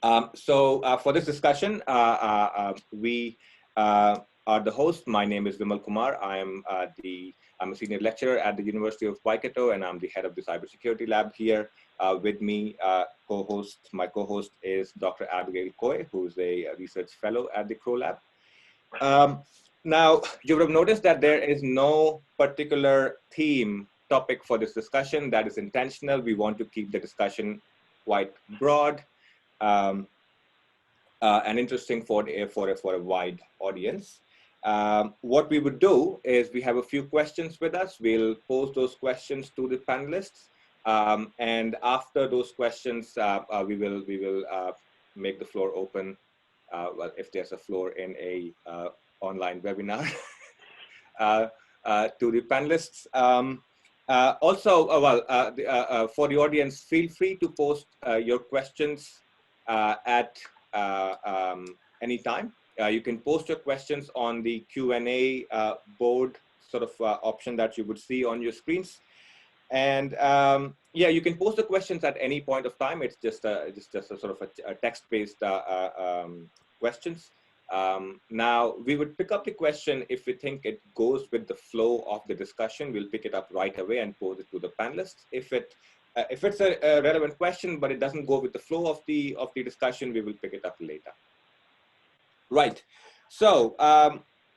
For this discussion, we are the host. My name is Vimal Kumar. I'm a senior lecturer at the University of Waikato, and I'm the head of the cybersecurity lab here. With me, my co-host is Dr. Abigail Coy, who's a research fellow at the Crow Lab. Now, you would have noticed that there is no particular topic for this discussion. That is intentional. We want to keep the discussion quite broad and interesting for a wide audience. What we would do is we have a few questions with us. We'll pose those questions to the panelists. And after those questions, we will make the floor open. Well, if there's a floor in a online webinar to the panelists. For the audience, feel free to post your questions at any time. You can post your questions on the Q&A board sort of option that you would see on your screens. And yeah, you can post the questions at any point of time. It's just a sort of a text-based questions. Now, we would pick up the question if we think it goes with the flow of the discussion. We'll pick it up right away and pose it to the panelists. If it's a relevant question, but it doesn't go with the flow of the discussion, we will pick it up later. Right. So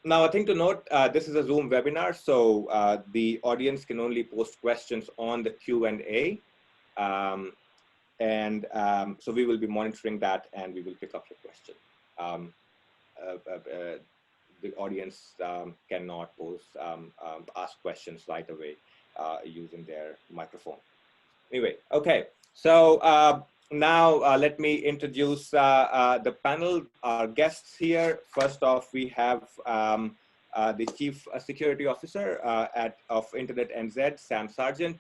now, a thing to note: this is a Zoom webinar, so the audience can only post questions on the Q&A, so we will be monitoring that, and we will pick up the question. The audience cannot ask questions right away using their microphone. Anyway, okay. So now let me introduce the panel, our guests here. First off, we have the Chief Security Officer of InternetNZ, Sam Sargeant.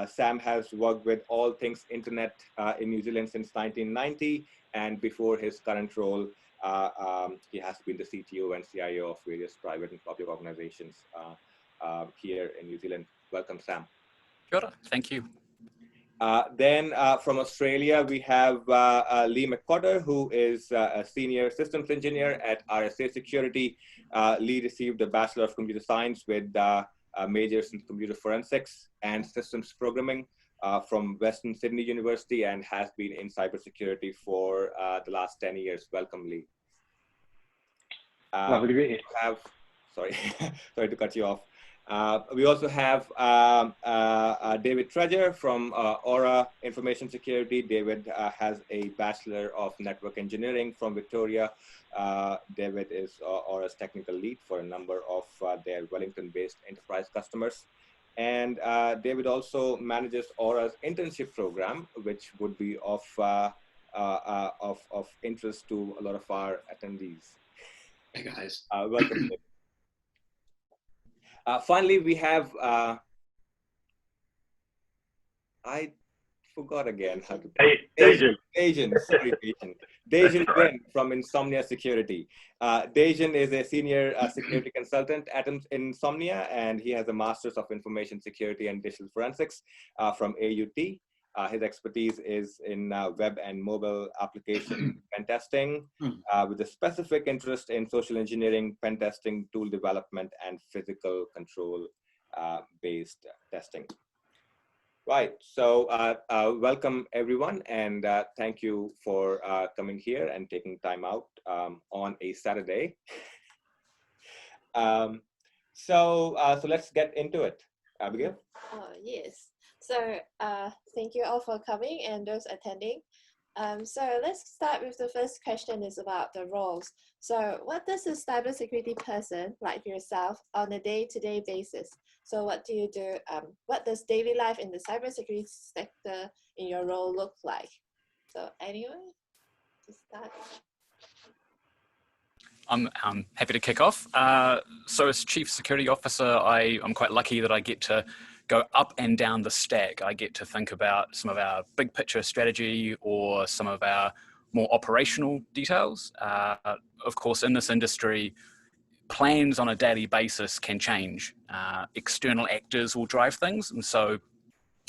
Sam has worked with all things internet in New Zealand since 1990, and before his current role, he has been the CTO and CIO of various private and public organizations here in New Zealand. Welcome, Sam. Sure, thank you. Then from Australia, we have Lee McCotter, who is a senior systems engineer at RSA Security. Lee received a Bachelor of Computer Science with majors in computer forensics and systems programming from Western Sydney University, and has been in cybersecurity for the last 10 years. Welcome, Lee. Lovely to be here. Sorry to cut you off. We also have David Tredger from Aura Information Security. David has a Bachelor of Network Engineering from Victoria. David is Aura's technical lead for a number of their Wellington-based enterprise customers. And David also manages Aura's internship program, which would be of interest to a lot of our attendees. Hey guys. Welcome, David. Finally, we have, I forgot again how to Dajne. Sorry, Dajne. Dajne Wynn from Insomnia Security. Dajne is a senior security consultant at Insomnia, and he has a Master's of Information Security and Digital Forensics from AUT. His expertise is in web and mobile application pen testing, with a specific interest in social engineering, pen testing, tool development, and physical control based testing. Right, so welcome everyone, and thank you for coming here and taking time out on a Saturday. So let's get into it. Abigail? Yes. So thank you all for coming and those attending. So let's start with the first question is about the roles. So what does a cybersecurity person like yourself on a day-to-day basis? So what do you do? What does daily life in the cybersecurity sector in your role look like? So anyone to start? I'm happy to kick off. So as Chief Security Officer, I'm quite lucky that I get to go up and down the stack. I get to think about some of our big picture strategy or some of our more operational details. Of course, in this industry, plans on a daily basis can change. External actors will drive things. And so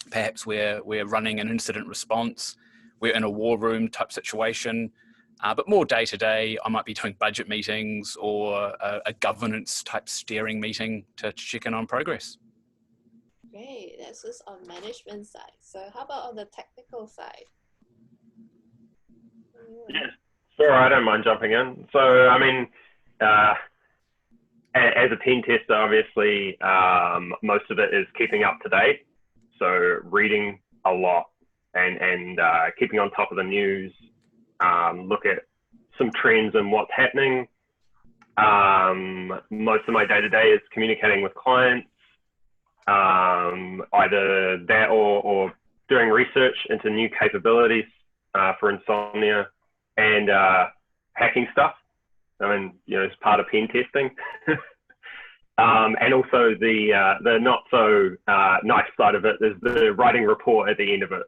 Perhaps we're running an incident response. We're in a war room type situation. But more day to day, I might be doing budget meetings or a governance type steering meeting to check in on progress. Great, that's just on management side. So how about on the technical side? Yes, sure, I don't mind jumping in. So, I mean, as a pen tester, obviously, most of it is keeping up to date. So reading a lot and keeping on top of the news, look at some trends and what's happening. Most of my day-to-day is communicating with clients, either that or doing research into new capabilities for Insomnia and hacking stuff. I mean, you know, it's part of pen testing. And also the not so nice side of it is the writing report at the end of it.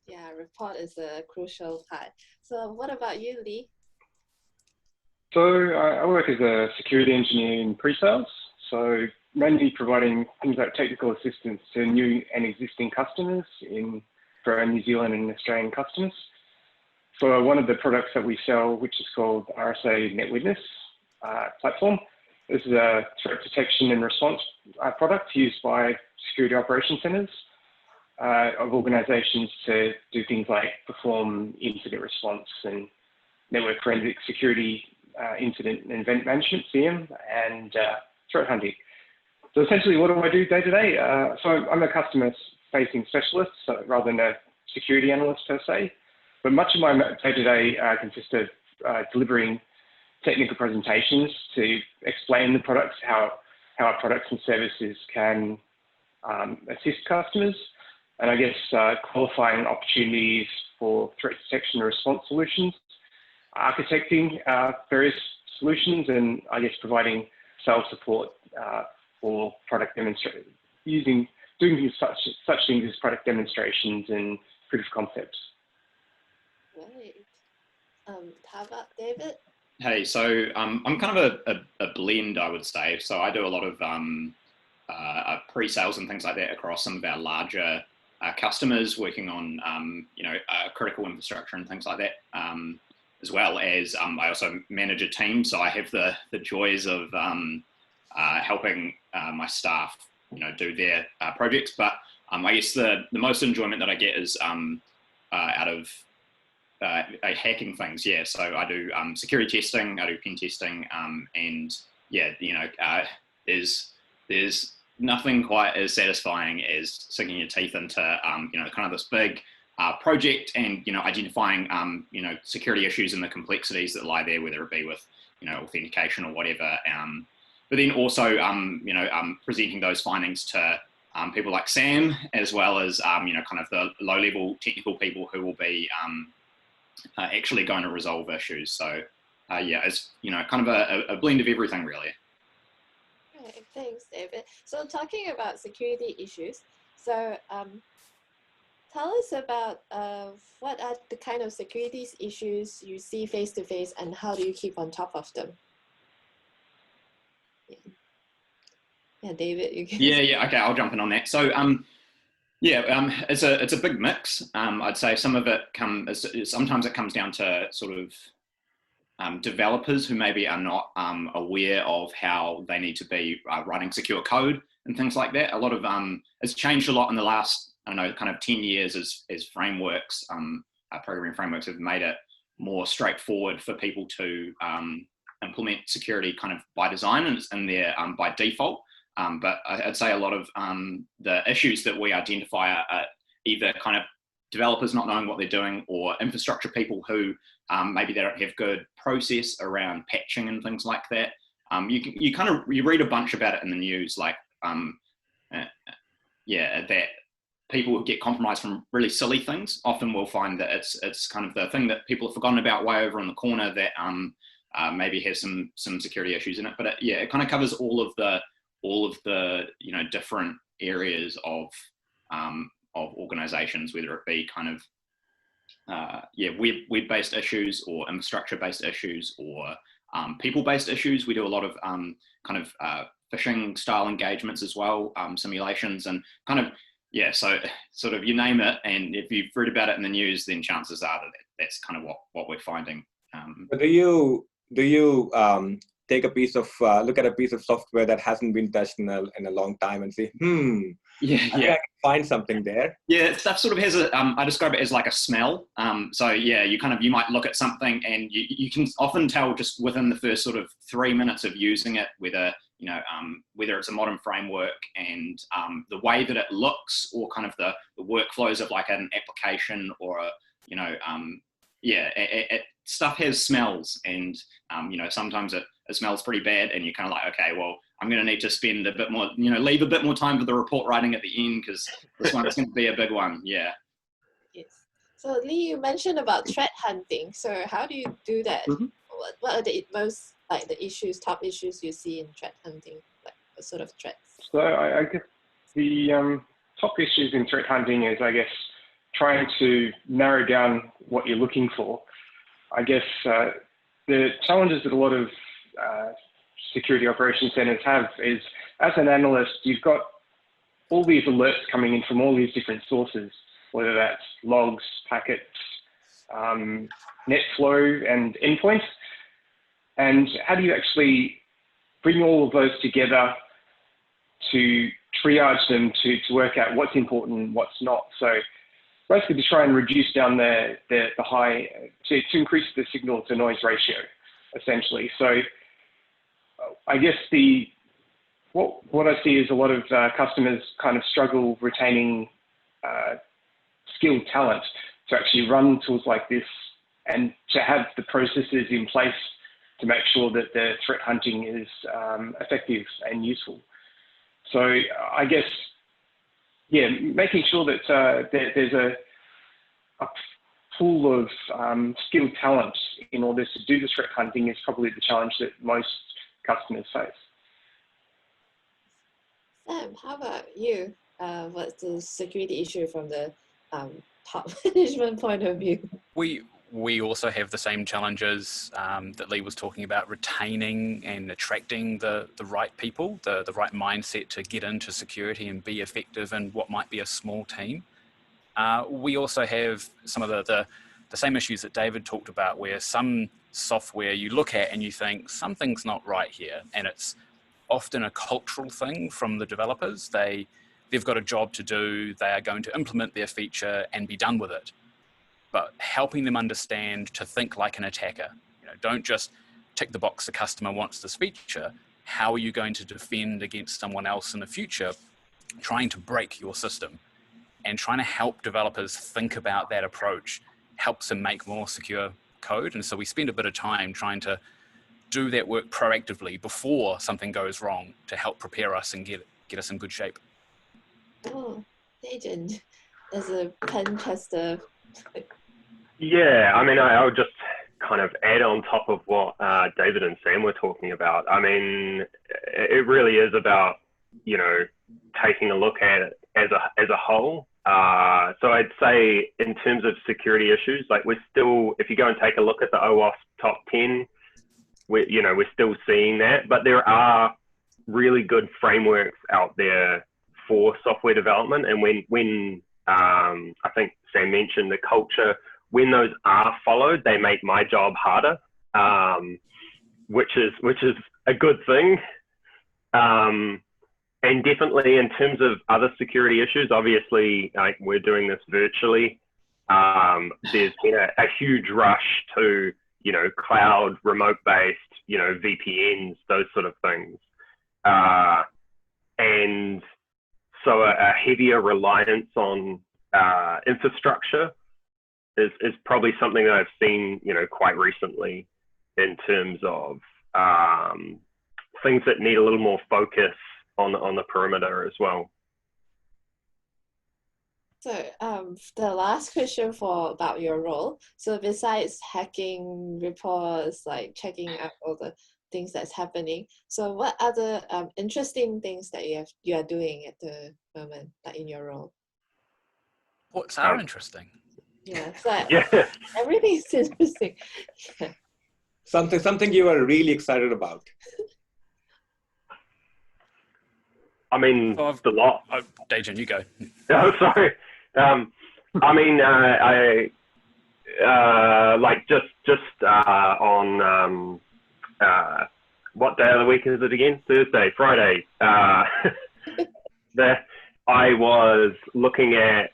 Yeah, report is a crucial part. So what about you, Lee? So I work as a security engineer in pre-sales. So mainly providing things like technical assistance to new and existing customers for our New Zealand and Australian customers. So one of the products that we sell, which is called RSA Net Witness platform, this is a threat detection and response product used by security operation centers of organizations to do things like perform incident response and network forensic security, incident and event management, CM, and threat hunting. So essentially, what do I do day to day? So I'm a customer-facing specialist, so rather than a security analyst per se. But much of my day-to-day consists of delivering technical presentations to explain the products, how our products and services can assist customers, and I guess qualifying opportunities for threat detection and response solutions, architecting various solutions, and I guess providing sales support for product demonstration, doing things such things as product demonstrations and proof of concepts. Right. How about David? Hey, so I'm kind of a blend, I would say. So I do a lot of pre-sales and things like that across some of our larger customers, working on critical infrastructure and things like that, as well as I also manage a team. So I have the joys of helping my staff, do their projects. But I guess the most enjoyment that I get is out of hacking things. Yeah, so I do security testing, I do pen testing, and yeah, there's nothing quite as satisfying as sinking your teeth into kind of this big project and identifying security issues and the complexities that lie there, whether it be with authentication or whatever. But then also presenting those findings to people like Sam, as well as kind of the low-level technical people who will be actually going to resolve issues. So yeah, it's kind of a blend of everything, really. Right, thanks, David. So talking about security issues, so tell us about what are the kind of security issues you see face to face, and how do you keep on top of them? Yeah, David, you can. Yeah. Okay, I'll jump in on that. So it's a big mix. I'd say some of it sometimes it comes down to sort of developers who maybe are not aware of how they need to be writing secure code and things like that. A lot of it's changed a lot in the last, kind of 10 years as frameworks, programming frameworks have made it more straightforward for people to implement security kind of by design and they're by default. But I'd say a lot of the issues that we identify are either kind of developers not knowing what they're doing, or infrastructure people who maybe they don't have good process around patching and things like that. You read a bunch about it in the news, like that people get compromised from really silly things. Often we'll find that it's kind of the thing that people have forgotten about way over in the corner that maybe has some security issues in it. But it kind of covers all of the different areas of organizations, whether it be kind of web-based issues or infrastructure-based issues or people-based issues. We do a lot of kind of phishing style engagements as well, simulations, and kind of yeah, so sort of you name it, and if you've read about it in the news, then chances are that that's kind of what we're finding. But do you take a piece of look at a piece of software that hasn't been touched in a long time and say, Yeah, I think I can find something there? Yeah, stuff sort of has a, I describe it as like a smell. So yeah, you might look at something and you can often tell just within the first sort of 3 minutes of using it, whether, whether it's a modern framework and the way that it looks, or kind of the workflows of like an application, or stuff has smells, and sometimes it smells pretty bad, and you're kind of like, okay, well, I'm going to need to spend a bit more, leave a bit more time for the report writing at the end, because this one's going to be a big one. Yeah. Yes. So Lee, you mentioned about threat hunting. So how do you do that? Mm-hmm. What are the most like the top issues you see in threat hunting? Like what sort of threats? So I guess the top issues in threat hunting is, I guess, trying to narrow down what you're looking for. I guess the challenges that a lot of security operations centers have is, as an analyst, you've got all these alerts coming in from all these different sources, whether that's logs, packets, net flow, and endpoints. And how do you actually bring all of those together to triage them to work out what's important and what's not? So basically to try and reduce down the high, to increase the signal to noise ratio, essentially. So I guess what I see is a lot of customers kind of struggle retaining skilled talent to actually run tools like this, and to have the processes in place to make sure that the threat hunting is effective and useful. So I guess, yeah, making sure that there's a pool of skilled talent in order to do the threat hunting is probably the challenge that most customers face. Sam, how about you? What's the security issue from the top management point of view? We also have the same challenges that Lee was talking about, retaining and attracting the right people, the right mindset to get into security and be effective in what might be a small team. We also have some of the same issues that David talked about, where some software you look at and you think something's not right here, and it's often a cultural thing from the developers. They've got a job to do, they are going to implement their feature and be done with it. But helping them understand to think like an attacker. Don't just tick the box the customer wants this feature. How are you going to defend against someone else in the future trying to break your system? And trying to help developers think about that approach helps them make more secure code. And so we spend a bit of time trying to do that work proactively before something goes wrong, to help prepare us and get us in good shape. Oh, Dajne, as a pen tester. Yeah, I mean, I would just kind of add on top of what David and Sam were talking about. I mean, it really is about, taking a look at it as a whole. So I'd say in terms of security issues, like we're still, if you go and take a look at the OWASP top 10, we're still seeing that, but there are really good frameworks out there for software development. And when I think Sam mentioned the culture, when those are followed, they make my job harder, which is a good thing. And definitely in terms of other security issues, obviously, like we're doing this virtually. There's been a huge rush to, cloud, remote-based, VPNs, those sort of things. And so a heavier reliance on infrastructure is probably something that I've seen, quite recently in terms of things that need a little more focus on the perimeter as well. So the last question about your role. So besides hacking reports, like checking out all the things that's happening, so what other interesting things that you are doing at the moment, like in your role? What's interesting? Yeah, so Yeah. everything's interesting. Yeah. Something you are really excited about. I mean, So it's a lot. Dajne, you go. Oh, sorry. I mean, like just on what day of the week is it again? Thursday, Friday. I was looking at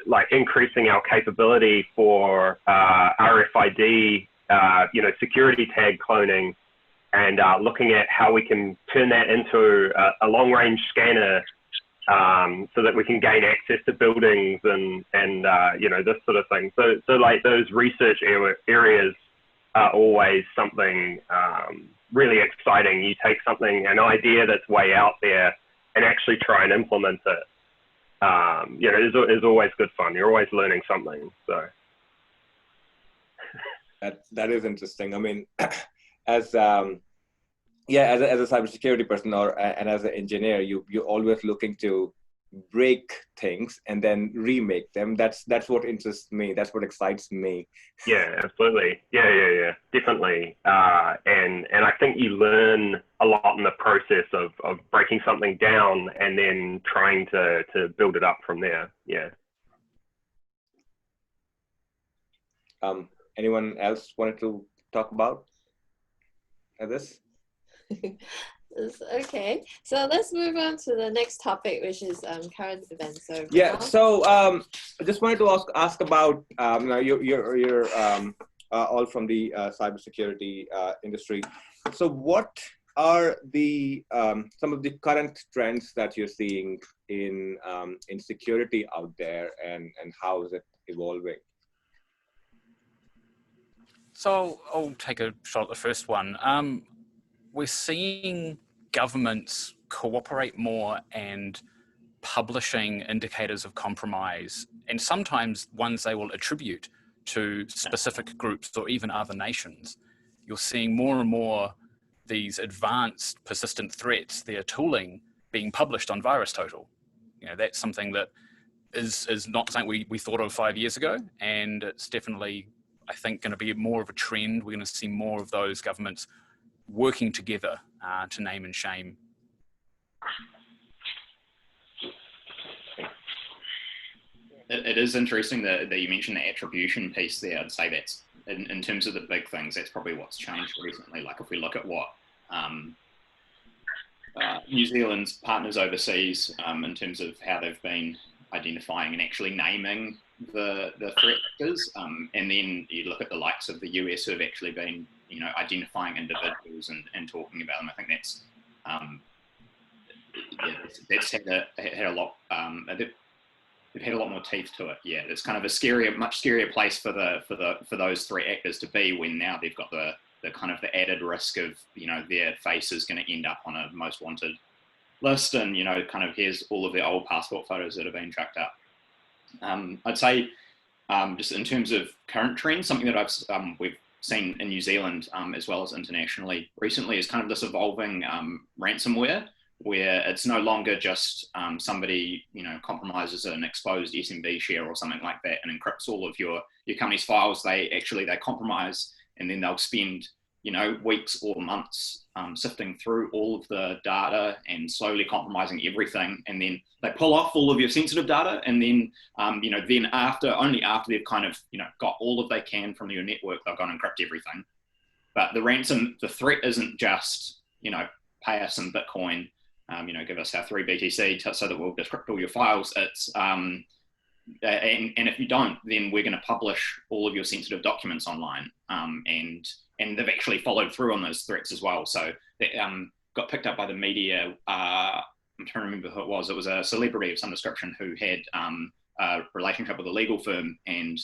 like increasing our capability for RFID, security tag cloning, and looking at how we can turn that into a long-range scanner, so that we can gain access to buildings and this sort of thing. So like those research areas are always something really exciting. You take an idea that's way out there and actually try and implement it. It's always good fun. You're always learning something. So that is interesting. I mean, as a cybersecurity person and as an engineer, you're always looking to break things and then remake them. That's what interests me. That's what excites me. Yeah, absolutely. Yeah, definitely. And I think you learn a lot in the process of breaking something down and then trying to build it up from there. Yeah. Anyone else wanted to talk about this? Okay, so let's move on to the next topic, which is current events. So yeah, so I just wanted to ask about now you're all from the cybersecurity industry. So what are the some of the current trends that you're seeing in security out there, and how is it evolving? So I'll take a shot at the first one. We're seeing governments cooperate more and publishing indicators of compromise, and sometimes ones they will attribute to specific groups or even other nations. You're seeing more and more these advanced persistent threats, their tooling being published on VirusTotal. That's something that is not something we thought of 5 years ago, and it's definitely, I think, going to be more of a trend. We're going to see more of those governments working together to name and shame. It is interesting that you mentioned the attribution piece there. I'd say that's, in terms of the big things, that's probably what's changed recently. Like if we look at what New Zealand's partners overseas, in terms of how they've been identifying and actually naming the threat actors, and then you look at the likes of the US who have actually been identifying individuals and talking about them. I think that's had a lot. They've had a lot more teeth to it. Yeah, it's kind of a much scarier place for those threat actors to be, when now they've got the kind of the added risk of their face is going to end up on a most wanted list, and kind of here's all of their old passport photos that have been tracked up. I'd say just in terms of current trends, something that we've seen in New Zealand as well as internationally recently is kind of this evolving ransomware, where it's no longer just somebody compromises an exposed SMB share or something like that and encrypts all of your company's files. They compromise, and then they'll spend weeks or months sifting through all of the data and slowly compromising everything, and then they pull off all of your sensitive data, and then then only after they've kind of got all of they can from your network, they'll go and encrypt everything. But the threat isn't just pay us some Bitcoin, give us our 3 BTC so that we'll decrypt all your files. It's and if you don't, then we're going to publish all of your sensitive documents online. And they've actually followed through on those threats as well. So they got picked up by the media. I'm trying to remember who it was. It was a celebrity of some description who had a relationship with a legal firm, and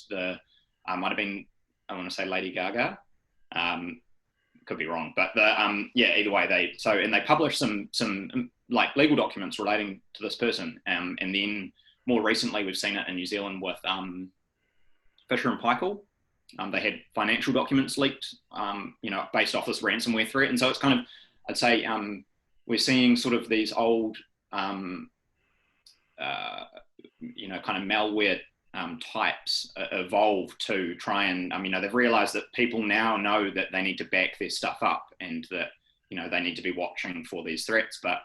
might have been, I want to say, Lady Gaga. Could be wrong, but either way, they published some like legal documents relating to this person, and then more recently we've seen it in New Zealand with Fisher and Paykel. They had financial documents leaked, based off this ransomware threat, and so it's kind of, I'd say, we're seeing sort of these old, kind of malware types evolve to try and, they've realized that people now know that they need to back their stuff up, and that, you know, they need to be watching for these threats, but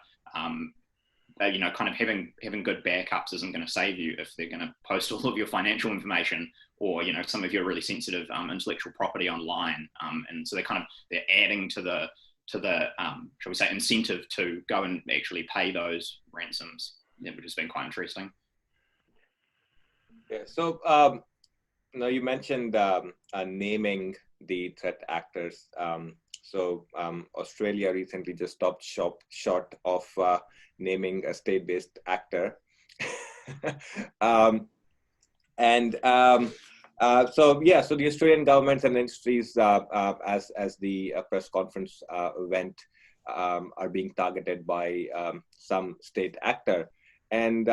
you know, kind of having good backups isn't going to save you if they're going to post all of your financial information or, you know, some of your really sensitive intellectual property online. And so they're adding to the shall we say, incentive to go and actually pay those ransoms, which has been quite interesting. Yeah. So now you mentioned naming the threat actors. Australia recently just stopped short of naming a state-based actor. So the Australian governments and industries, as the press conference went, are being targeted by some state actor. And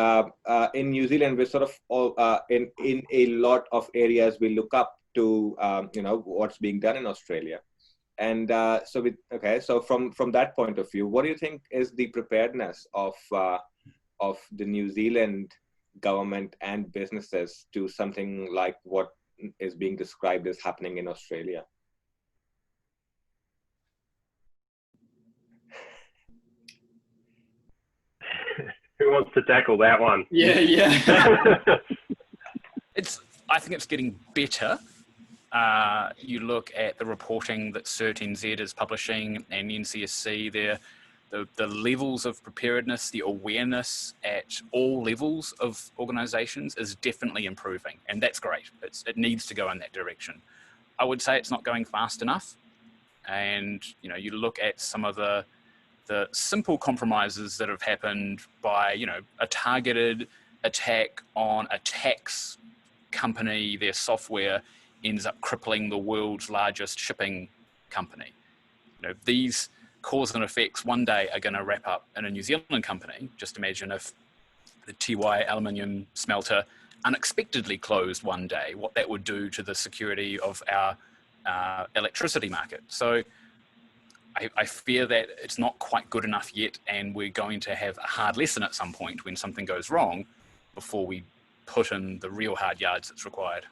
in New Zealand, we're sort of all in a lot of areas we look up to, you know, what's being done in Australia. And so from that point of view, what do you think is the preparedness of the New Zealand government and businesses to something like what is being described as happening in Australia? Who wants to tackle that one? Yeah. I think it's getting better. You look at the reporting that CertNZ is publishing and NCSC, the levels of preparedness, the awareness at all levels of organisations is definitely improving, and that's great. It needs to go in that direction. I would say it's not going fast enough, and you know, you look at some of the simple compromises that have happened by, you know, a targeted attack on a tax company, their software ends up crippling the world's largest shipping company. You know, these cause and effects one day are going to wrap up in a New Zealand company. Just imagine if the Tiwai aluminium smelter unexpectedly closed one day, what that would do to the security of our electricity market. So I fear that it's not quite good enough yet, and we're going to have a hard lesson at some point when something goes wrong before we put in the real hard yards that's required.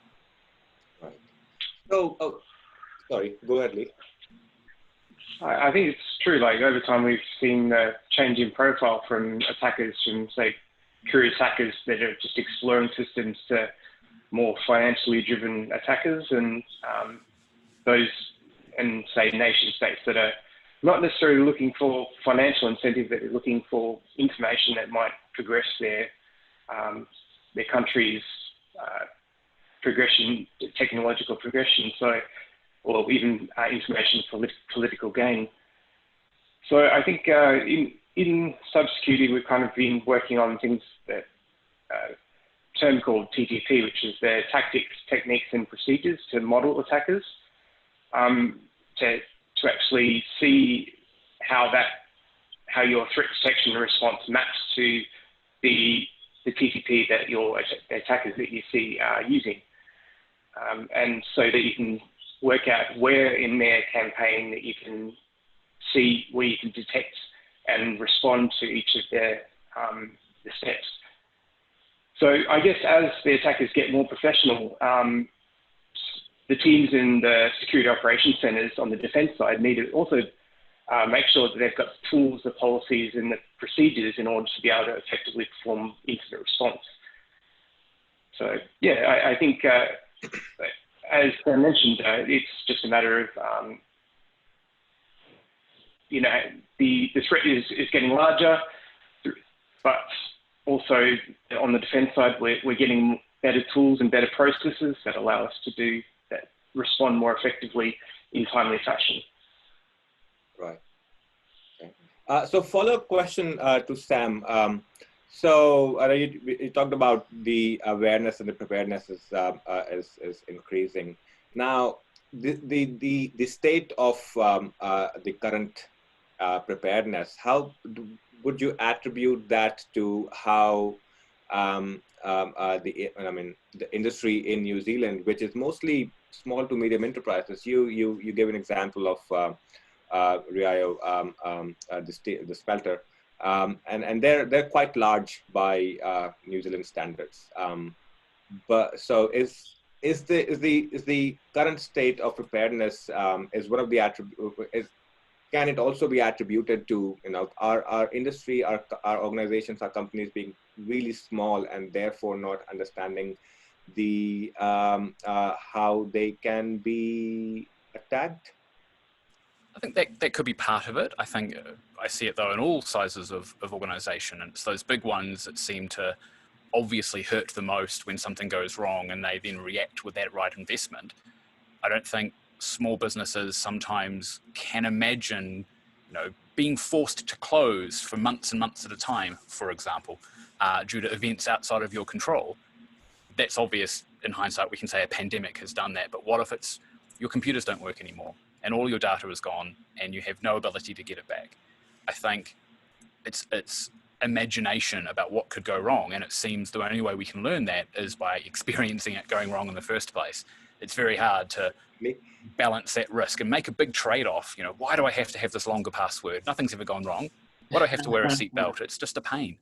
Right. So, sorry, go ahead, Lee. I think it's true. Like over time, we've seen a change in profile from attackers, from say curious hackers that are just exploring systems, to more financially driven attackers, and those, and say nation states that are not necessarily looking for financial incentive, but they're looking for information that might progress their country's progression, technological progression. So, or even information for political gain. So I think in cybersecurity, we've kind of been working on things that term called TTP, which is the tactics, techniques, and procedures to model attackers, to actually see how your threat detection response maps to the TTP that the attackers that you see are using, and so that you can work out where in their campaign that you can see where you can detect and respond to each of their the steps. So I guess as the attackers get more professional, the teams in the security operations centers on the defense side need to also make sure that they've got the tools, the policies, and the procedures in order to be able to effectively perform incident response. So yeah, I think as I mentioned, it's just a matter of you know, the threat is getting larger, but also on the defense side, we're getting better tools and better processes that allow us to do that, respond more effectively in timely fashion. Right. Okay. So follow-up question to Sam. So you talked about the awareness and the preparedness is increasing. Now, the state of the current preparedness, how would you attribute that to how the industry in New Zealand, which is mostly small to medium enterprises? You gave an example of Rio, the smelter, and they're quite large by New Zealand standards. But so is the current state of preparedness is one of the attributes, can it also be attributed to, our industry, our organizations, our companies being really small and therefore not understanding the how they can be attacked? I think that could be part of it. I think I see it though in all sizes of organization, and it's those big ones that seem to obviously hurt the most when something goes wrong and they then react with that right investment. I don't think small businesses sometimes can imagine, being forced to close for months and months at a time, for example, due to events outside of your control. That's obvious in hindsight. We can say a pandemic has done that, but what if it's your computers don't work anymore and all your data is gone and you have no ability to get it back? I think it's imagination about what could go wrong, and it seems the only way we can learn that is by experiencing it going wrong in the first place. It's very hard to balance that risk and make a big trade-off. Why do I have to have this longer password? Nothing's ever gone wrong. Why do I have to wear a seatbelt? It's just a pain.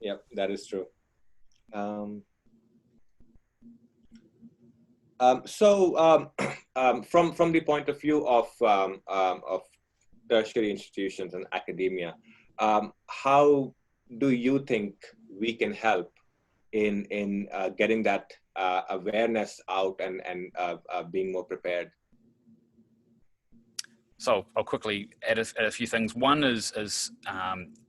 Yeah, that is true. From the point of view of tertiary institutions and academia, how do you think we can help in getting that awareness out and being more prepared? So I'll quickly add a few things. One is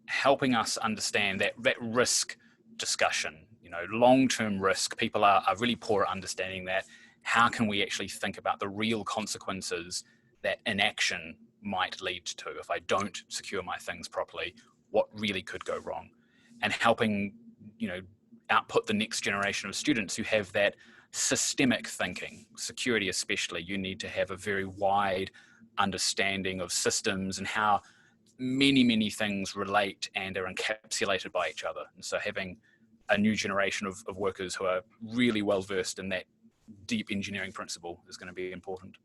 helping us understand that risk discussion. Long-term risk. People are really poor at understanding that. How can we actually think about the real consequences that inaction might lead to? If I don't secure my things properly, what really could go wrong? And helping, output the next generation of students who have that systemic thinking. Security especially, you need to have a very wide understanding of systems and how many things relate and are encapsulated by each other. And so having a new generation of workers who are really well versed in that deep engineering principle is going to be important.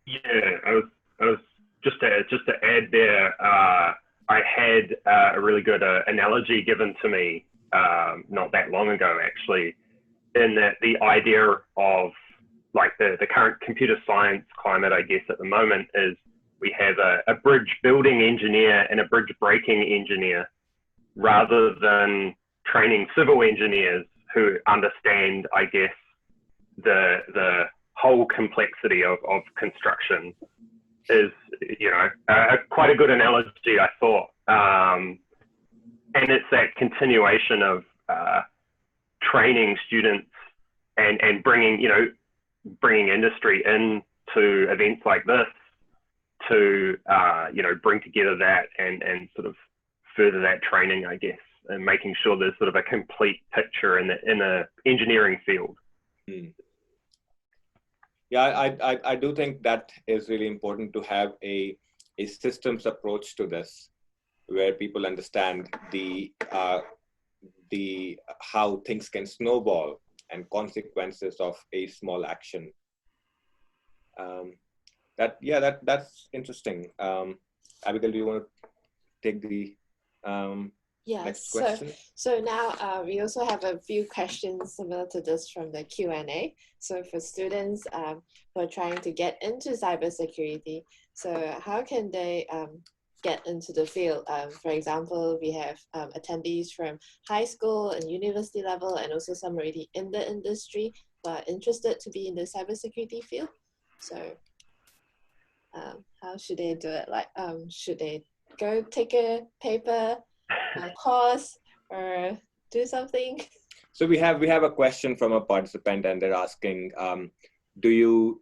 Yeah, I was just to add there. I had a really good analogy given to me not that long ago, actually, in that the idea of like the current computer science climate, I guess, at the moment is we have a bridge building engineer and a bridge breaking engineer, rather than training civil engineers who understand, I guess, the whole complexity of construction. Is, quite a good analogy, I thought. And it's that continuation of training students and bringing industry into events like this to, bring together that and sort of further that training, I guess, and making sure there's sort of a complete picture in the engineering field. Yeah, I do think that is really important to have a systems approach to this, where people understand the how things can snowball and consequences of a small action. That's interesting. Abigail, do you want to take the next question? So now we also have a few questions similar to this from the Q&A. So for students who are trying to get into cybersecurity, so how can they get into the field? For example, we have attendees from high school and university level, and also some already in the industry but interested to be in the cybersecurity field. So how should they do it? Like, should they go take a paper, a course, or do something? So we have a question from a participant, and they're asking, do you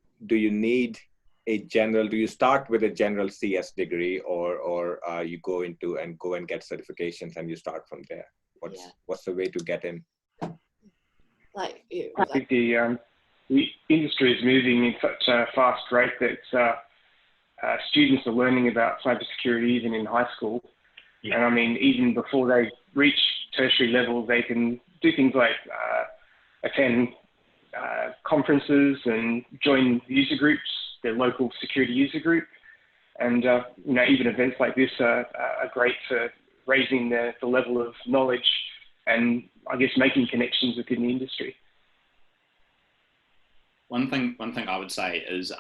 need a general? Do you start with a general CS degree, or you go and get certifications and you start from there? What's the way to get in? I think the industry is moving in such a fast rate that students are learning about cybersecurity even in high school. Yeah. And I mean, even before they reach tertiary level, they can do things like attend conferences and join user groups, their local security user group. And, even events like this are great for raising the level of knowledge and, I guess, making connections within the industry. One thing I would say is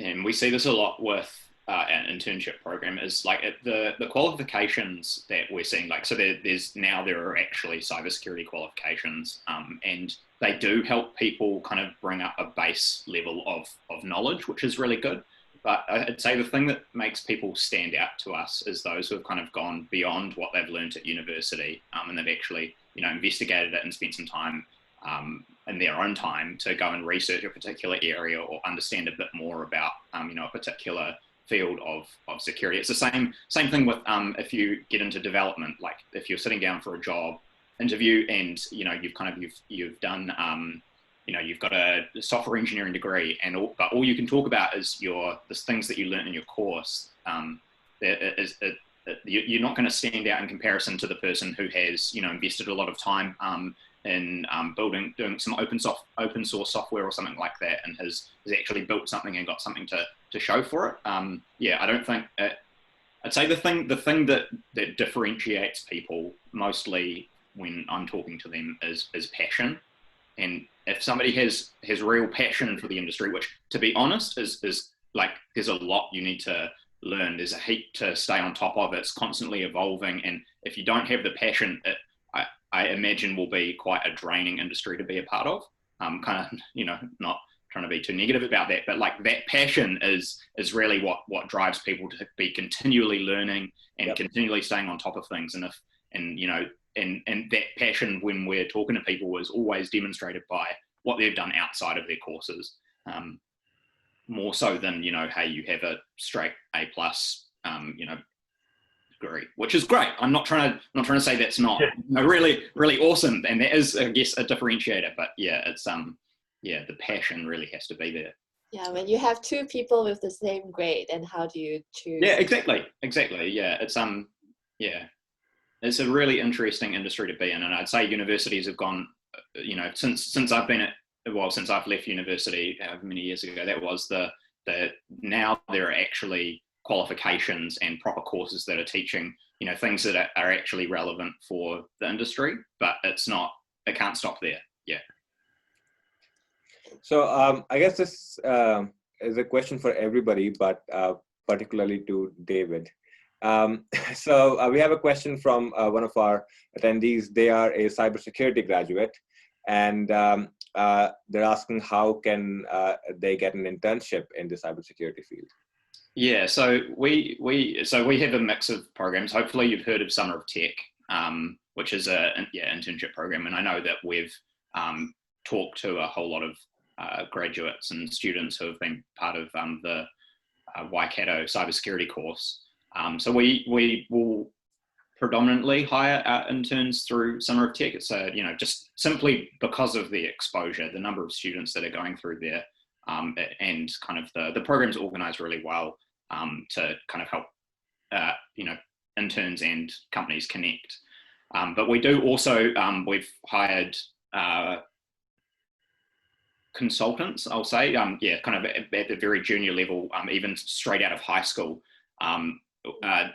and we see this a lot with an internship program, is like the qualifications that we're seeing, like, so there are actually cybersecurity qualifications, and they do help people kind of bring up a base level of knowledge, which is really good. But I'd say the thing that makes people stand out to us is those who have kind of gone beyond what they've learned at university, and they've actually, investigated it and spent some time in their own time to go and research a particular area or understand a bit more about, a particular field of security. It's the same thing with if you get into development, like if you're sitting down for a job interview and you've done you've got a software engineering degree, but all you can talk about is the things that you learned in your course. You're not going to stand out in comparison to the person who has invested a lot of time in doing some open source software or something like that, and has actually built something and got something to show for it. I don't think I'd say the thing that differentiates people mostly when I'm talking to them is passion. And if somebody has real passion for the industry, which, to be honest, is like, there's a lot you need to learn. There's a heap to stay on top of. It's constantly evolving, and if you don't have the passion, I imagine will be quite a draining industry to be a part of. Kind of, not trying to be too negative about that, but like that passion is really what drives people to be continually learning and continually staying on top of things. And that passion, when we're talking to people, is always demonstrated by what they've done outside of their courses, more so than, hey, you have a straight A+, degree, which is great. I'm not trying to say that's not really, really awesome, and that is, I guess, a differentiator. But it's the passion really has to be there. Yeah, when you have two people with the same grade, and how do you choose? Yeah, exactly. Yeah, it's a really interesting industry to be in, and I'd say universities have gone, since I've left university many years ago. That was now there are actually qualifications and proper courses that are teaching, things that are actually relevant for the industry, but it can't stop there. Yeah. So I guess this is a question for everybody, but particularly to David. So we have a question from one of our attendees. They are a cybersecurity graduate, and they're asking how can they get an internship in the cybersecurity field. Yeah, so we have a mix of programs. Hopefully you've heard of Summer of Tech, which is an internship program, and I know that we've talked to a whole lot of graduates and students who have been part of the Waikato cybersecurity course. So we will predominantly hire our interns through Summer of Tech. It's just simply because of the exposure, the number of students that are going through there, and kind of the program's organized really well to kind of help interns and companies connect. But we do also, we've hired consultants, I'll say, kind of at the very junior level, even straight out of high school,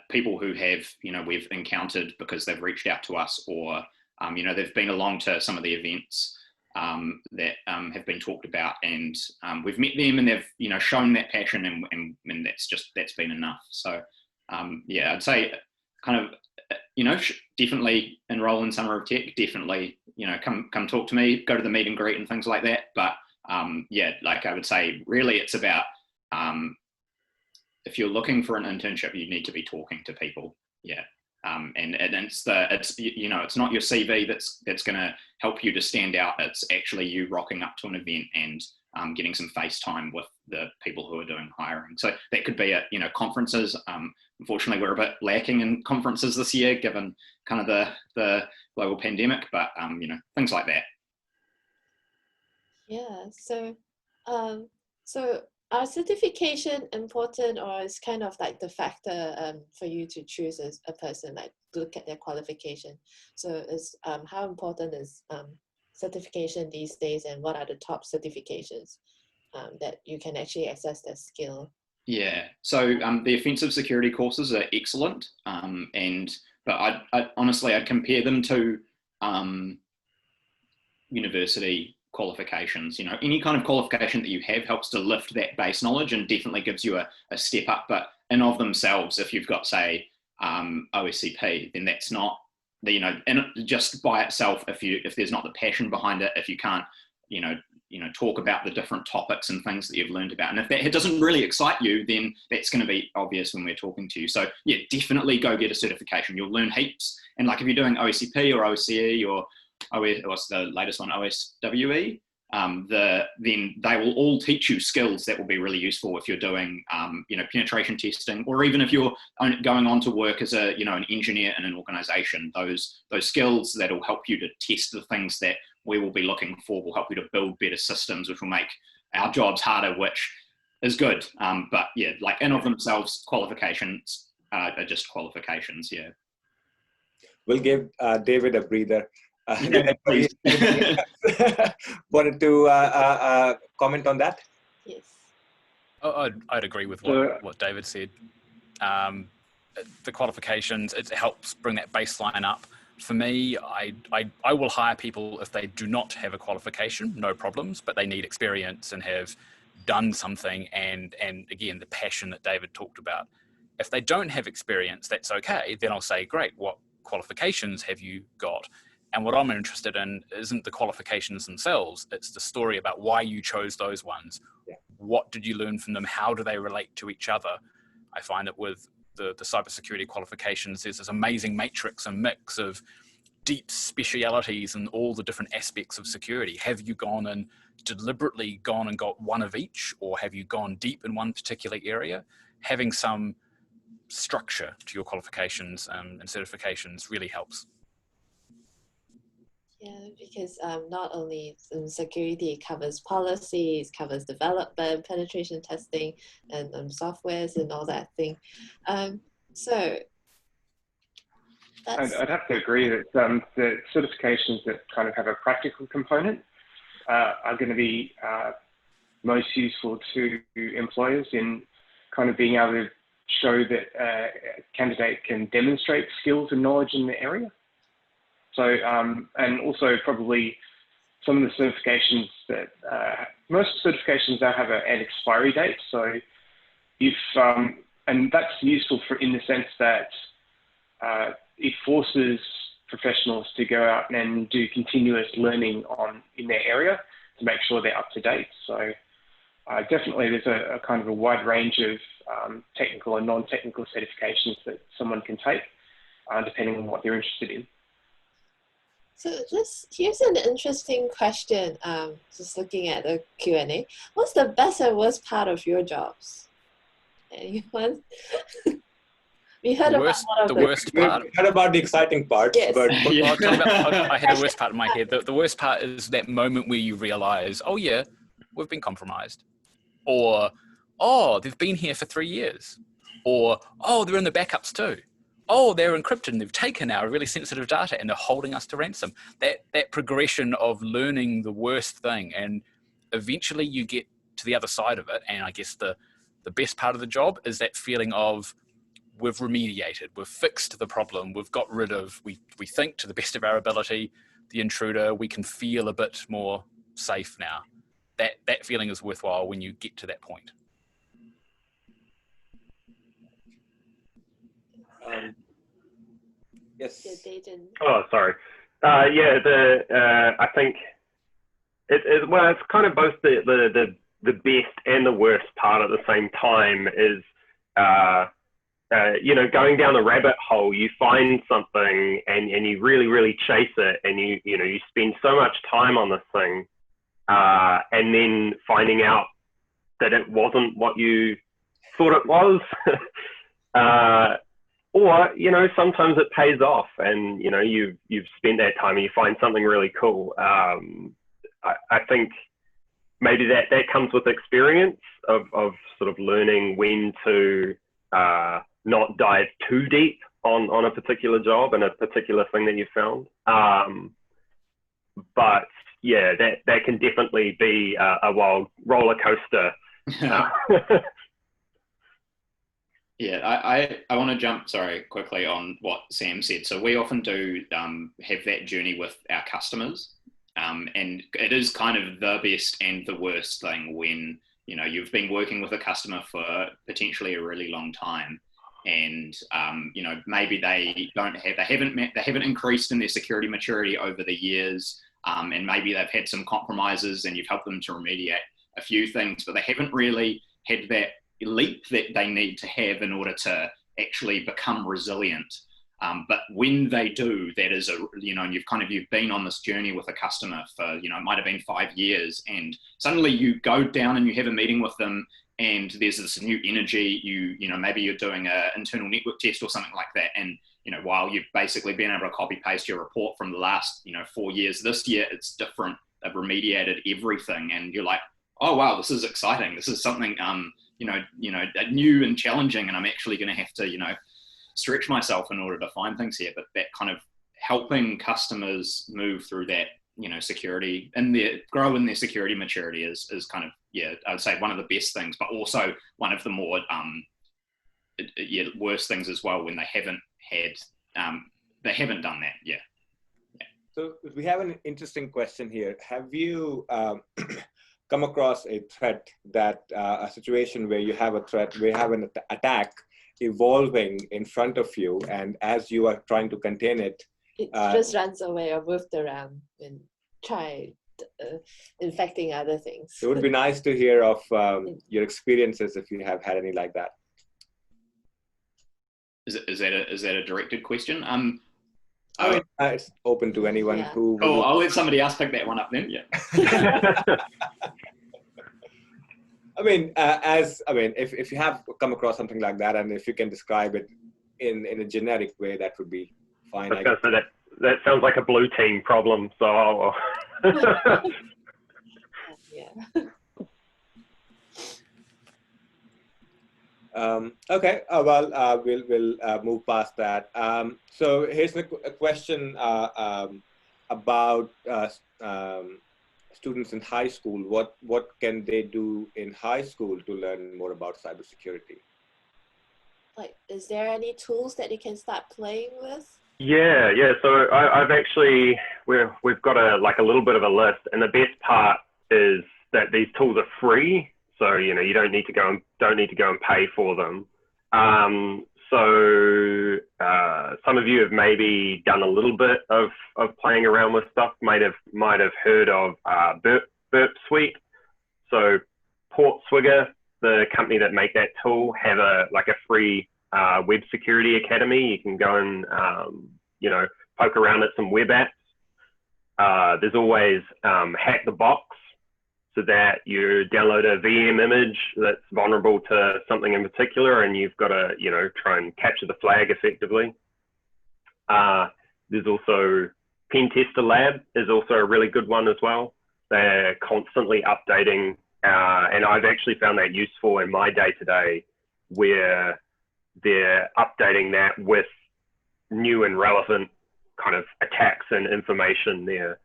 people who have, we've encountered because they've reached out to us, or, they've been along to some of the events that have been talked about, and we've met them, and they've, shown that passion, and that's been enough. So, I'd say kind of, definitely enroll in Summer of Tech, definitely, come talk to me, go to the meet and greet and things like that. But like I would say, really it's about, if you're looking for an internship, you need to be talking to people. Yeah. And it's not your CV that's going to help you to stand out. It's actually you rocking up to an event and getting some face time with the people who are doing hiring. So that could be at, conferences. Unfortunately, we're a bit lacking in conferences this year, given kind of the global pandemic, but, things like that. Yeah, so are certification important, or is kind of like the factor for you to choose a person, like look at their qualification? So how important is certification these days, and what are the top certifications that you can actually assess their skill? Yeah, so the offensive security courses are excellent, but I'd honestly compare them to university qualifications. You know, any kind of qualification that you have helps to lift that base knowledge and definitely gives you a step up. But in of themselves, if you've got, say, OSCP, then that's not the, you know, and just by itself, if there's not the passion behind it, if you can't, you know, talk about the different topics and things that you've learned about, and if that doesn't really excite you, then that's going to be obvious when we're talking to you. So yeah, definitely go get a certification. You'll learn heaps. And like if you're doing OSCP or OCE or what's the latest one, OSWE, then they will all teach you skills that will be really useful if you're doing, you know, penetration testing, or even if you're going on to work as a, you know, an engineer in an organization. Those skills that will help you to test the things that we will be looking for will help you to build better systems, which will make our jobs harder, which is good. But yeah, like in of themselves, qualifications are just qualifications. Yeah. We'll give David a breather. Yeah, please. Wanted to comment on that? Yes. I'd agree with what David said. The qualifications, it helps bring that baseline up. For me, I will hire people if they do not have a qualification, no problems, but they need experience and have done something, and again, the passion that David talked about. If they don't have experience, that's okay. Then I'll say, great, what qualifications have you got? And what I'm interested in isn't the qualifications themselves, it's the story about why you chose those ones. Yeah. What did you learn from them? How do they relate to each other? I find that with the cybersecurity qualifications, there's this amazing matrix and mix of deep specialities and all the different aspects of security. Have you gone and deliberately gone and got one of each, or have you gone deep in one particular area? Having some structure to your qualifications and certifications really helps. Yeah, because not only security, it covers policies, covers development, penetration testing, and softwares and all that thing. So that's... I'd have to agree that the certifications that kind of have a practical component are going to be most useful to employers in kind of being able to show that a candidate can demonstrate skills and knowledge in the area. So, and also probably some of the certifications that, most certifications now have an expiry date. So if, and that's useful in the sense that it forces professionals to go out and do continuous learning in their area to make sure they're up to date. So definitely there's a kind of a wide range of technical and non-technical certifications that someone can take, depending on what they're interested in. So here's an interesting question, just looking at the Q&A. What's the best and worst part of your jobs? Anyone? We heard the worst part. We heard about the exciting parts, yes. But yeah. I had the worst part in my head. The worst part is that moment where you realize, oh yeah, we've been compromised. Or, oh, they've been here for 3 years. Or, oh, they're in the backups too. Oh, they're encrypted and they've taken our really sensitive data and they're holding us to ransom. That progression of learning the worst thing, and eventually you get to the other side of it. And I guess the best part of the job is that feeling of we've remediated, we've fixed the problem, we've got rid of, we think to the best of our ability, the intruder, we can feel a bit more safe now. That feeling is worthwhile when you get to that point. Yes. Oh, sorry. I think it's kind of both the best and the worst part at the same time. Is going down the rabbit hole, you find something and you really chase it, and you spend so much time on this thing, and then finding out that it wasn't what you thought it was. Or, sometimes it pays off and, you've spent that time and you find something really cool. I think maybe that comes with experience of sort of learning when to not dive too deep on a particular job and a particular thing that you found. But yeah, that can definitely be a wild roller coaster. Yeah, I want to jump, quickly on what Sam said. So we often do have that journey with our customers. And it is kind of the best and the worst thing when, you know, you've been working with a customer for potentially a really long time, and you know, maybe they haven't increased in their security maturity over the years, and maybe they've had some compromises and you've helped them to remediate a few things, but they haven't really had that leap that they need to have in order to actually become resilient. But when they do, that is you know, and you've been on this journey with a customer for, you know, it might have been 5 years, and suddenly you go down and you have a meeting with them, and there's this new energy. You know, maybe you're doing an internal network test or something like that, and, you know, while you've basically been able to copy paste your report from the last, you know, 4 years, this year it's different. They've remediated everything, and you're like, oh wow, this is exciting. This is something you know, new and challenging, and I'm actually going to have to, you know, stretch myself in order to find things here. But that kind of helping customers move through that, you know, security and grow in their security maturity is kind of, yeah, I'd say one of the best things, but also one of the more worst things as well when they haven't done that. Yeah. So we have an interesting question here. Have you come across a threat that a situation where you have a threat, where you have an attack evolving in front of you, and as you are trying to contain it, it just runs away or moved around and try infecting other things? It would be nice to hear of your experiences if you have had any like that. Is that a directed question? I mean, it's open to anyone who. Oh, I'll let somebody else pick that one up then. Yeah. I mean, if you have come across something like that, and if you can describe it in a generic way, that would be fine. I was going to say that sounds like a blue team problem. So I'll... yeah. Okay. Well, we'll move past that. So here's a question about students in high school. What can they do in high school to learn more about cybersecurity? Like, is there any tools that they can start playing with? Yeah. So I've actually, we've got a little bit of a list, and the best part is that these tools are free. So, you know, you don't need to go and pay for them. So some of you have maybe done a little bit of playing around with stuff. Might have heard of Burp Suite. So Portswigger, the company that make that tool, have a free web security academy. You can go and you know, poke around at some web apps. There's always Hack the Box, so that you download a VM image that's vulnerable to something in particular, and you've got to, you know, try and capture the flag effectively. There's also Pen Tester Lab is also a really good one as well. They're constantly updating, and I've actually found that useful in my day-to-day, where they're updating that with new and relevant kind of attacks and information there.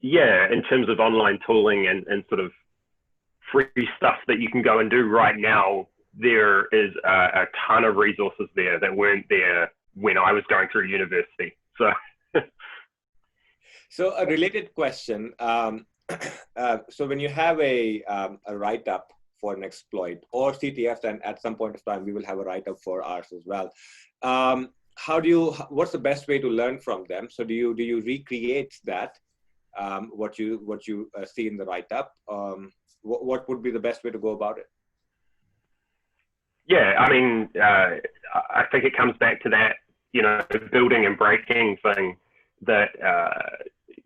Yeah, in terms of online tooling and sort of free stuff that you can go and do right now, there is a ton of resources there that weren't there when I was going through university. So a related question. So when you have a write-up for an exploit or CTF, and at some point of time, we will have a write-up for ours as well. What's the best way to learn from them? So do you recreate that? What you see in the write-up, what would be the best way to go about it? Yeah, I mean, I think it comes back to that, you know, building and breaking thing, that,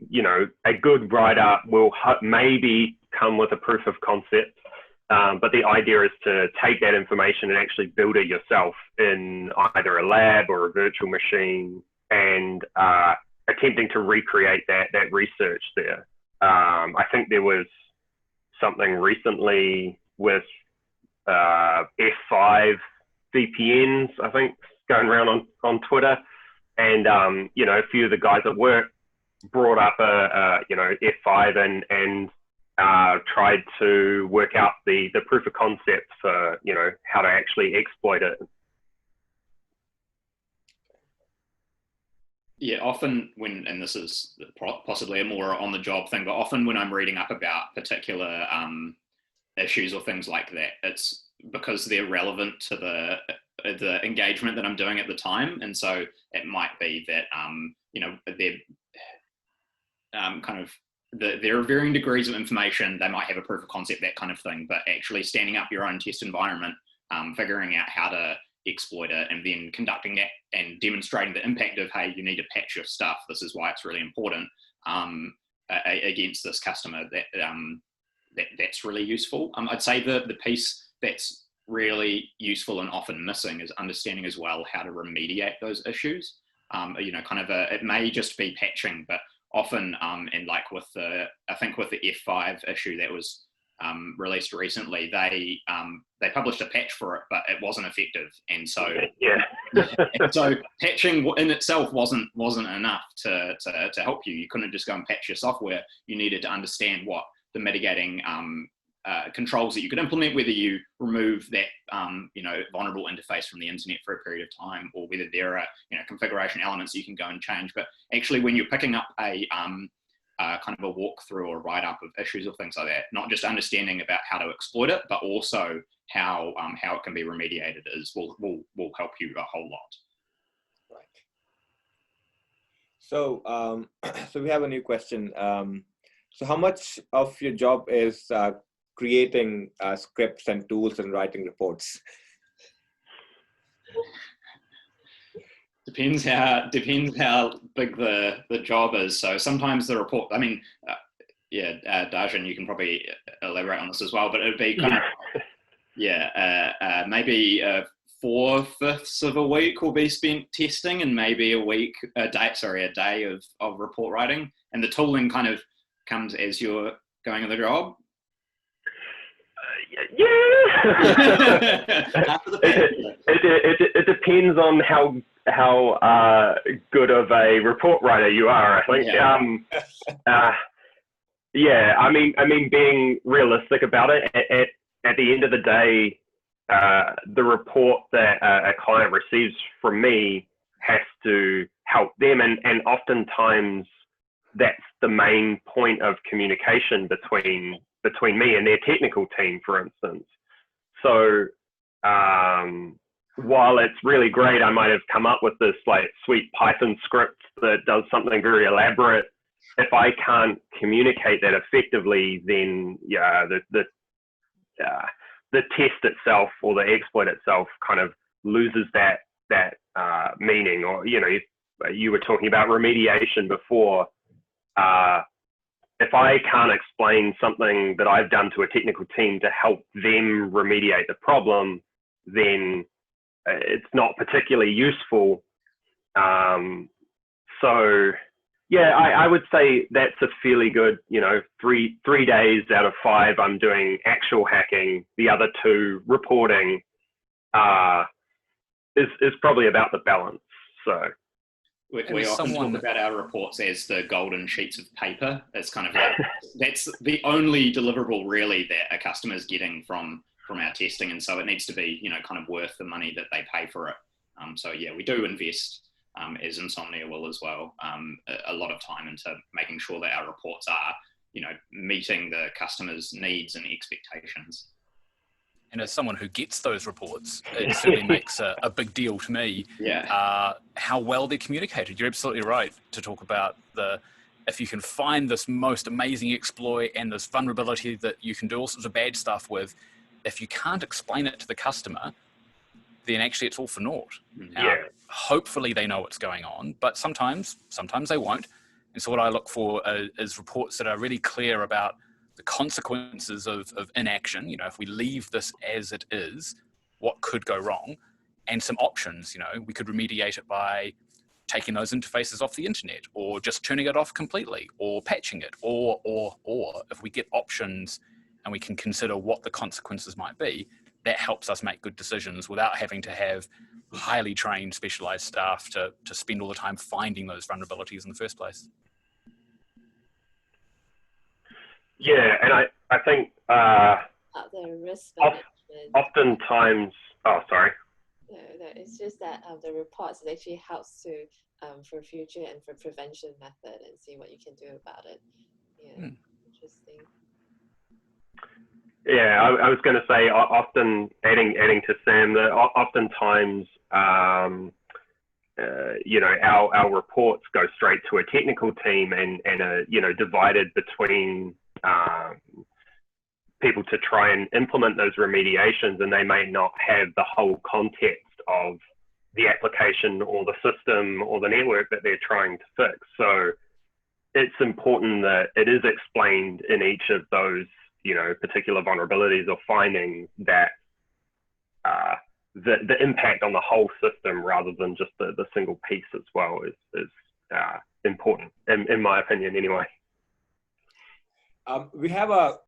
you know, a good write-up will maybe come with a proof of concept, but the idea is to take that information and actually build it yourself in either a lab or a virtual machine, and attempting to recreate that research there. I think there was something recently with F5 VPNs, I think, going around on Twitter, and you know, a few of the guys at work brought up you know, F5 and tried to work out the proof of concept for, you know, how to actually exploit it. Yeah, often and this is possibly a more on-the-job thing, but often when I'm reading up about particular issues or things like that, it's because they're relevant to the engagement that I'm doing at the time. And so it might be that, they're kind of, there are varying degrees of information. They might have a proof of concept, that kind of thing, but actually standing up your own test environment, figuring out how to exploit it, and then conducting that and demonstrating the impact of, hey, you need to patch your stuff. This is why it's really important against this customer. That's really useful. I'd say the piece that's really useful and often missing is understanding as well how to remediate those issues. It may just be patching, but often, and like I think with the F5 issue that was released recently, they published a patch for it, but it wasn't effective, and so so patching in itself wasn't enough to help you. You couldn't just go and patch your software. You needed to understand what the mitigating controls that you could implement, whether you remove that vulnerable interface from the internet for a period of time, or whether there are configuration elements you can go and change. But actually, when you're picking up a kind of a walkthrough or write-up of issues or things like that, not just understanding about how to exploit it, but also how it can be remediated will help you a whole lot. Right. So so we have a new question. So how much of your job is creating scripts and tools and writing reports? Depends how big the job is. So sometimes the report, Dajne, you can probably elaborate on this as well, but it would be kind of, maybe 4/5 of a week will be spent testing, and maybe a day of report writing. And the tooling kind of comes as you're going on the job. It depends on how good of a report writer you are, I think. I mean, being realistic about it, at the end of the day, the report that a client receives from me has to help them, and oftentimes that's the main point of communication between me and their technical team, for instance. So while it's really great, I might have come up with this like sweet Python script that does something very elaborate. If I can't communicate that effectively, then the test itself or the exploit itself kind of loses that meaning. Or you were talking about remediation before. If I can't explain something that I've done to a technical team to help them remediate the problem, then it's not particularly useful. So yeah, I would say that's a fairly good, 3 days out of 5 I'm doing actual hacking. The other 2 reporting is probably about the balance. So we often talk about our reports as the golden sheets of paper. It's kind of like, that's the only deliverable really that a customer is getting from our testing, and so it needs to be kind of worth the money that they pay for it. So yeah, we do invest, as Insomnia will as well, a lot of time into making sure that our reports are meeting the customer's needs and expectations. And as someone who gets those reports, it certainly makes a big deal to me. How well they're communicated. You're absolutely right to talk about if you can find this most amazing exploit and this vulnerability that you can do all sorts of bad stuff with, if you can't explain it to the customer, then actually it's all for naught. Hopefully they know what's going on, but sometimes they won't. And so what I look for is reports that are really clear about the consequences of inaction. If we leave this as it is, what could go wrong? And some options. We could remediate it by taking those interfaces off the internet, or just turning it off completely, or patching it, or if we get options and we can consider what the consequences might be, that helps us make good decisions without having to have highly trained, specialized staff to spend all the time finding those vulnerabilities in the first place. Yeah, and I think the risk management. Oftentimes, oh, sorry. No, it's just that the reports actually helps to for future and for prevention method, and see what you can do about it. Yeah, interesting. Yeah, I was going to say, often adding to Sam, that oftentimes, you know, our reports go straight to a technical team and are, you know, divided between people to try and implement those remediations, and they may not have the whole context of the application or the system or the network that they're trying to fix. So it's important that it is explained in each of those, you know, particular vulnerabilities or findings, that the impact on the whole system rather than just the single piece as well is important, in my opinion anyway. We have a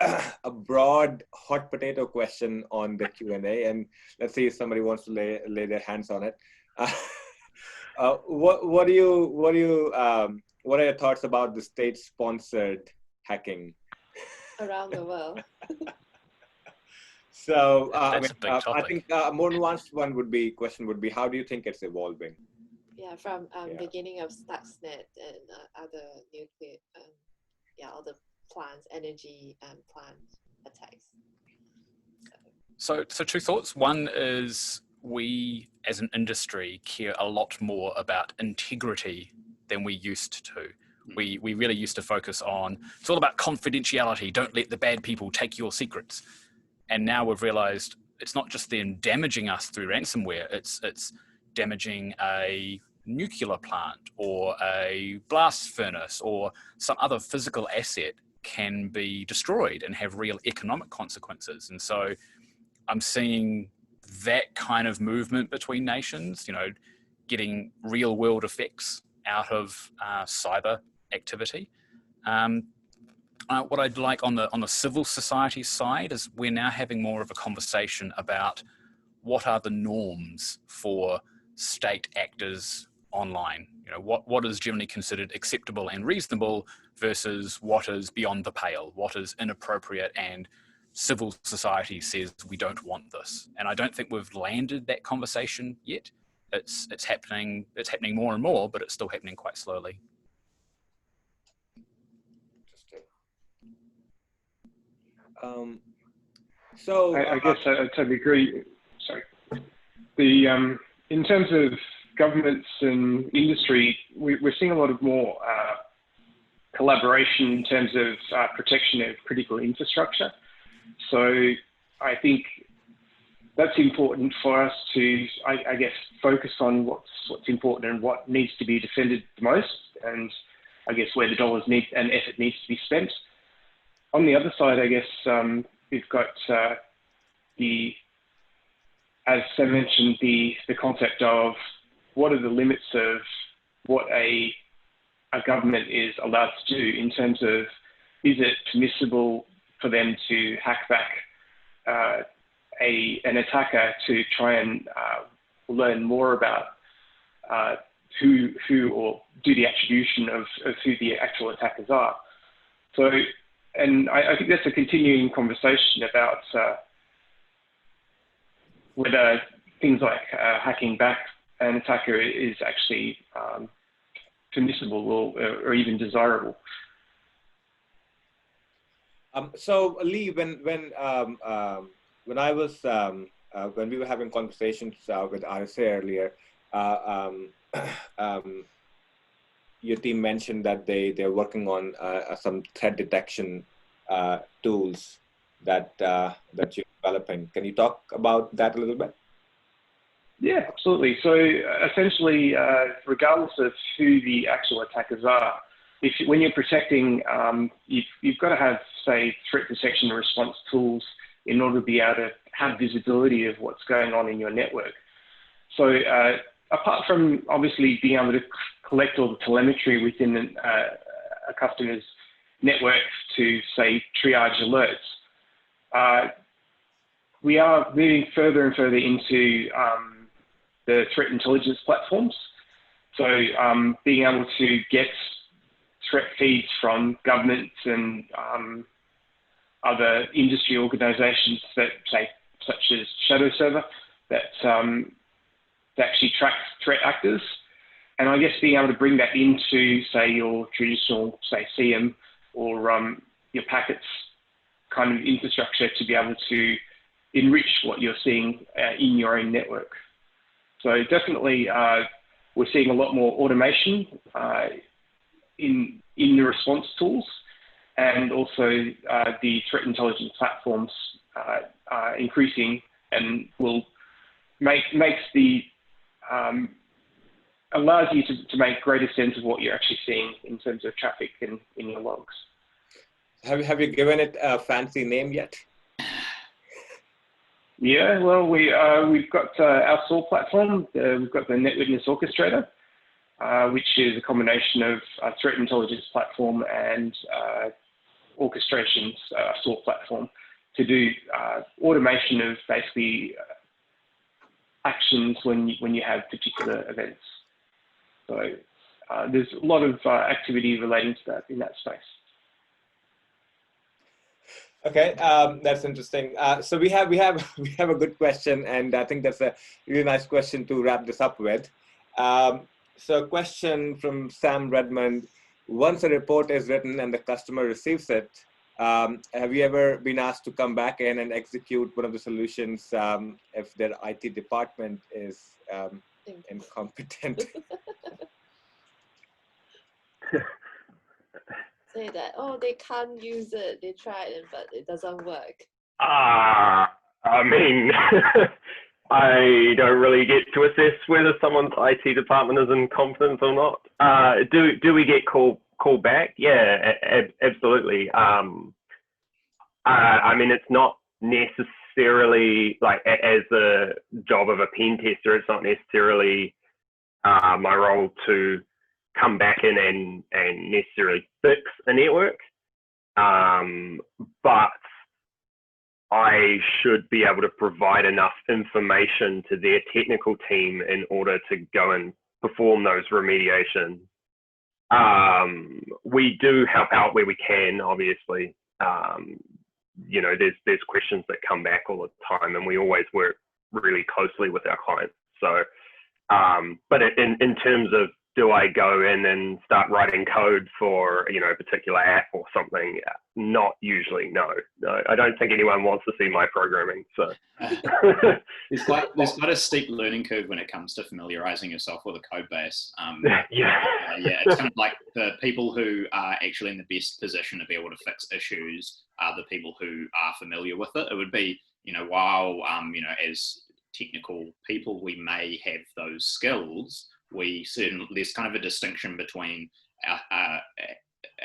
broad hot potato question on the Q&A, and let's see if somebody wants to lay their hands on it. What are your thoughts about the state-sponsored hacking Around the world? So I think a more nuanced question would be, how do you think it's evolving? Yeah, from beginning of Stuxnet and other nuclear, all the plants, energy plant attacks. So two thoughts. One is, we as an industry care a lot more about integrity than we used to. We really used to focus on, it's all about confidentiality, don't let the bad people take your secrets. And now we've realized it's not just them damaging us through ransomware, it's damaging a nuclear plant or a blast furnace or some other physical asset can be destroyed and have real economic consequences. And so I'm seeing that kind of movement between nations, you know, getting real world effects out of cyber activity. What I'd like on the civil society side is we're now having more of a conversation about what are the norms for state actors online. You know, what is generally considered acceptable and reasonable versus what is beyond the pale, what is inappropriate, and civil society says we don't want this. And I don't think we've landed that conversation yet. It's happening more and more, but it's still happening quite slowly. So I guess I totally agree. Sorry. In terms of governments and industry, we're seeing a lot of more collaboration in terms of protection of critical infrastructure. So I think that's important for us to, I guess, focus on what's important and what needs to be defended the most, and I guess where the dollars and effort needs to be spent. On the other side, I guess we've got as Sam mentioned, the concept of what are the limits of what a government is allowed to do in terms of, is it permissible for them to hack back an attacker to try and learn more about who or do the attribution of who the actual attackers are. So, and I think that's a continuing conversation about whether things like hacking back an attacker is actually permissible or even desirable. So Lee, when I was when we were having conversations with RSA earlier, your team mentioned that they're working on some threat detection tools that you're developing. Can you talk about that a little bit? Yeah, absolutely. So essentially, regardless of who the actual attackers are, when you're protecting, you've got to have, say, threat detection and response tools in order to be able to have visibility of what's going on in your network. So apart from obviously being able to collect all the telemetry within a customer's network to, say, triage alerts, we are moving further and further into the threat intelligence platforms. So being able to get threat feeds from governments and other industry organizations that, say, such as Shadow Server, that actually tracks threat actors, And I guess being able to bring that into, say, your traditional, say, CM or your packets kind of infrastructure to be able to enrich what you're seeing in your own network. So definitely we're seeing a lot more automation in the response tools, and also the threat intelligence platforms increasing, and will makes the allows you to make greater sense of what you're actually seeing in terms of traffic and in your logs. Have you given it a fancy name yet? Yeah, well, we've got our SOAR platform. We've got the NetWitness Orchestrator, which is a combination of a threat intelligence platform and orchestration SOAR platform to do automation of basically actions when you have particular events. So there's a lot of activity relating to that in that space. Okay, that's interesting. So we have a good question, and I think that's a really nice question to wrap this up with. So a question from Sam Redmond: once a report is written and the customer receives it, have you ever been asked to come back in and execute one of the solutions if their IT department is incompetent? Say that, oh, they can't use it, they tried it, but it doesn't work. I mean, I don't really get to assess whether someone's IT department is incompetent or not. Do we get called back? Yeah, absolutely. I mean, it's not necessarily like as a job of a pen tester, it's not necessarily my role to come back in and necessarily fix a network, but I should be able to provide enough information to their technical team in order to go and perform those remediations. We do help out where we can, obviously. You know, there's questions that come back all the time, and we always work really closely with our clients. So, but in terms of, do I go in and start writing code for, you know, a particular app or something? Not usually, no. I don't think anyone wants to see my programming. So there's quite a steep learning curve when it comes to familiarizing yourself with a code base. Yeah, it's kind of like the people who are actually in the best position to be able to fix issues are the people who are familiar with it. It would be, you know, while you know, as technical people we may have those skills, there's kind of a distinction between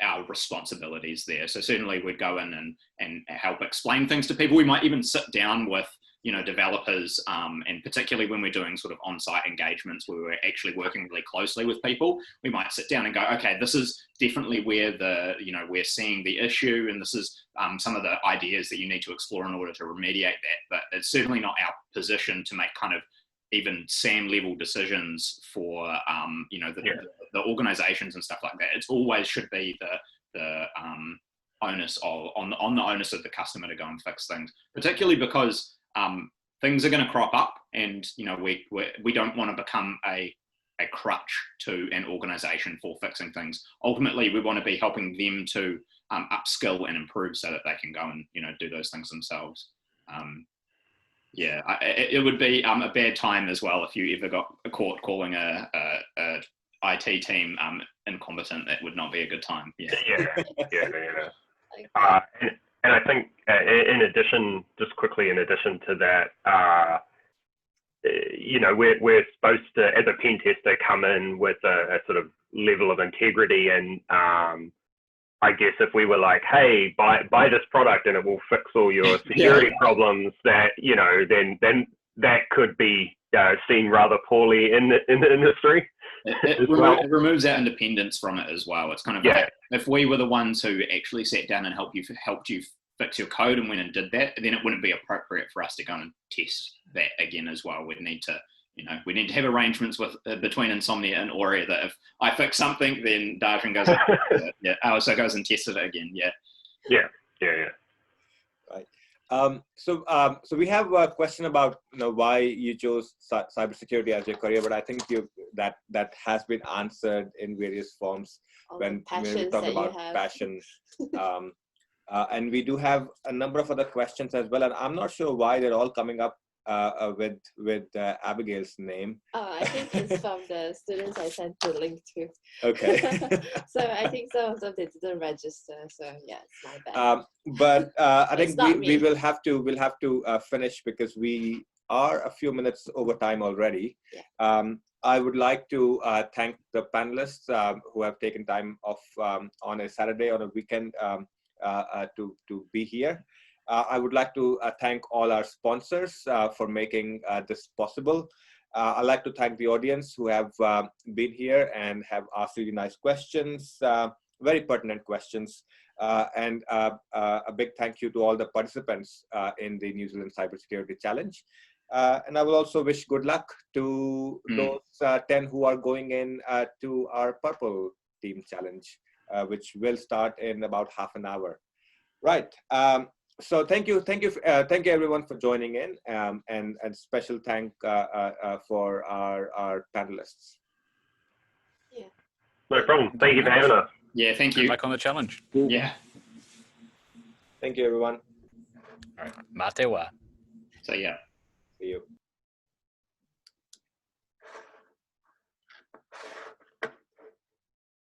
our responsibilities there. So certainly we'd go in and help explain things to people. We might even sit down with, you know, developers, and particularly when we're doing sort of on-site engagements where we're actually working really closely with people, we might sit down and go, okay, this is definitely where we're seeing the issue, and this is some of the ideas that you need to explore in order to remediate that. But it's certainly not our position to make kind of even SAM level decisions for you know, the organizations and stuff like that. It's always should be the onus on the onus of the customer to go and fix things, particularly because things are going to crop up, and you know, we don't want to become a crutch to an organization for fixing things. Ultimately, we want to be helping them to upskill and improve so that they can go and, you know, do those things themselves. Yeah, it would be a bad time as well if you ever got caught calling a IT team incompetent. That would not be a good time. Yeah. And I think in addition to that, you know, we're supposed to, as a pen tester, come in with a sort of level of integrity, and I guess if we were like, hey, buy this product and it will fix all your security problems, that, you know, then that could be seen rather poorly in the industry. It removes our independence from it as well. It's kind of like, if we were the ones who actually sat down and helped you fix your code and went and did that, then it wouldn't be appropriate for us to go and test that again as well. We'd need to, you know, we need to have arrangements with between Insomnia and Aurea that if I fix something, then Dajne goes and goes and tests it again. Yeah. Right. So we have a question about why you chose cybersecurity as your career, but I think that has been answered in various forms when we talk about passion. And we do have a number of other questions as well, and I'm not sure why they're all coming up with Abigail's name. Oh, I think it's from the students I sent the link to. Okay. So I think some of them they didn't register. So yeah, it's my bad. But I think we we'll have to finish because we are a few minutes over time already. Yeah. I would like to thank the panelists who have taken time off on a Saturday, on a weekend, to be here. I would like to thank all our sponsors for making this possible. I'd like to thank the audience who have been here and have asked really nice questions, very pertinent questions. And a big thank you to all the participants in the New Zealand Cybersecurity Challenge. And I will also wish good luck to those 10 who are going in to our Purple Team Challenge, which will start in about half an hour. Right. So thank you everyone for joining in, and special thank for our panelists. Yeah. No problem. Thank you for having us. Yeah, thank you. Good luck on the challenge. Yeah. Thank you, everyone. All right. Mā te wā. So yeah. See you.